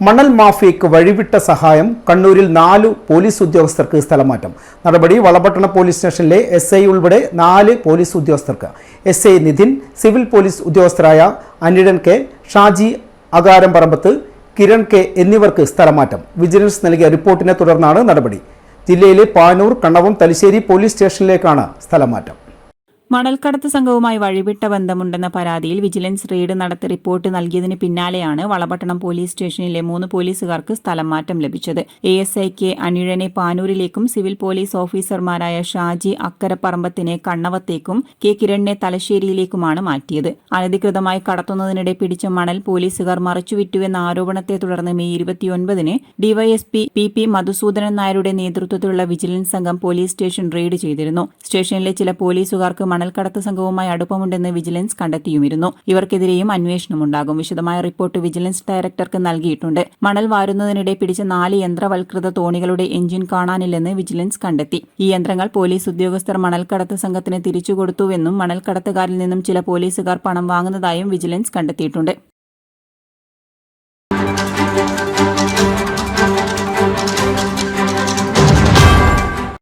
മണൽ മാഫിയയ്ക്ക് വഴിവിട്ട സഹായം കണ്ണൂരിൽ 4 പോലീസ് ഉദ്യോഗസ്ഥർക്ക് സ്ഥലമാറ്റം. നടപടി വളപട്ടണം പോലീസ് സ്റ്റേഷനിലെ SI ഉൾപ്പെടെ 4 പോലീസ് ഉദ്യോഗസ്ഥർക്ക്. SI നിധിൻ, സിവിൽ പോലീസ് ഉദ്യോഗസ്ഥരായ അനിഴൻ കെ, ഷാജി അകാരംപറമ്പത്ത്, കിരൺ കെ എന്നിവർക്ക് സ്ഥലമാറ്റം. വിജിലൻസ് നൽകിയ റിപ്പോർട്ടിനെ തുടർന്നാണ് നടപടി. ജില്ലയിലെ പാനൂർ, കണ്ണവം, തലശ്ശേരി പോലീസ് സ്റ്റേഷനിലേക്കാണ് സ്ഥലമാറ്റം. മണൽക്കടത്ത് സംഘവുമായി വഴിവിട്ട ബന്ധമുണ്ടെന്ന പരാതിയിൽ വിജിലൻസ് റെയ്ഡ് നടത്തി റിപ്പോർട്ട് നൽകിയതിന് പിന്നാലെയാണ് വളപട്ടണം പോലീസ് സ്റ്റേഷനിലെ 3 പോലീസുകാർക്ക് സ്ഥലം മാറ്റം ലഭിച്ചത്. ASI കെ അനിഴനെ പാനൂരിലേക്കും സിവിൽ പോലീസ് ഓഫീസർമാരായ ഷാജി അക്കരപ്പറമ്പത്തിനെ കണ്ണവത്തേക്കും കെ കിരണിനെ തലശ്ശേരിയിലേക്കുമാണ് മാറ്റിയത്. അനധികൃതമായി കടത്തുന്നതിനിടെ പിടിച്ച മണൽ പോലീസുകാർ മറച്ചുവിറ്റുവെന്ന ആരോപണത്തെ തുടർന്ന് മെയ് 29-ന് ഡിവൈഎസ്പി PP മധുസൂദനൻ നായരുടെ നേതൃത്വത്തിലുള്ള വിജിലൻസ് സംഘം പോലീസ് സ്റ്റേഷൻ റെയ്ഡ് ചെയ്തിരുന്നു. സ്റ്റേഷനിലെ ചില പോലീസുകാർക്ക് മണൽക്കടത്ത് സംഘവുമായി അടുപ്പമുണ്ടെന്ന് വിജിലൻസ് കണ്ടെത്തിയുമിരുന്നു. ഇവർക്കെതിരെയും അന്വേഷണമുണ്ടാകും. വിശദമായ റിപ്പോർട്ട് വിജിലൻസ് ഡയറക്ടർക്ക് നൽകിയിട്ടുണ്ട്. മണൽ വാരുന്നതിനിടെ പിടിച്ച 4 യന്ത്രവൽകൃത തോണികളുടെ എഞ്ചിൻ കാണാനില്ലെന്ന് വിജിലൻസ് കണ്ടെത്തി. ഈ യന്ത്രങ്ങൾ പോലീസ് ഉദ്യോഗസ്ഥർ മണൽക്കടത്ത് സംഘത്തിന് തിരിച്ചുകൊടുത്തുവെന്നും മണൽക്കടത്തുകാരിൽ നിന്നും ചില പോലീസുകാർ പണം വാങ്ങുന്നതായും വിജിലൻസ് കണ്ടെത്തിയിട്ടുണ്ട്.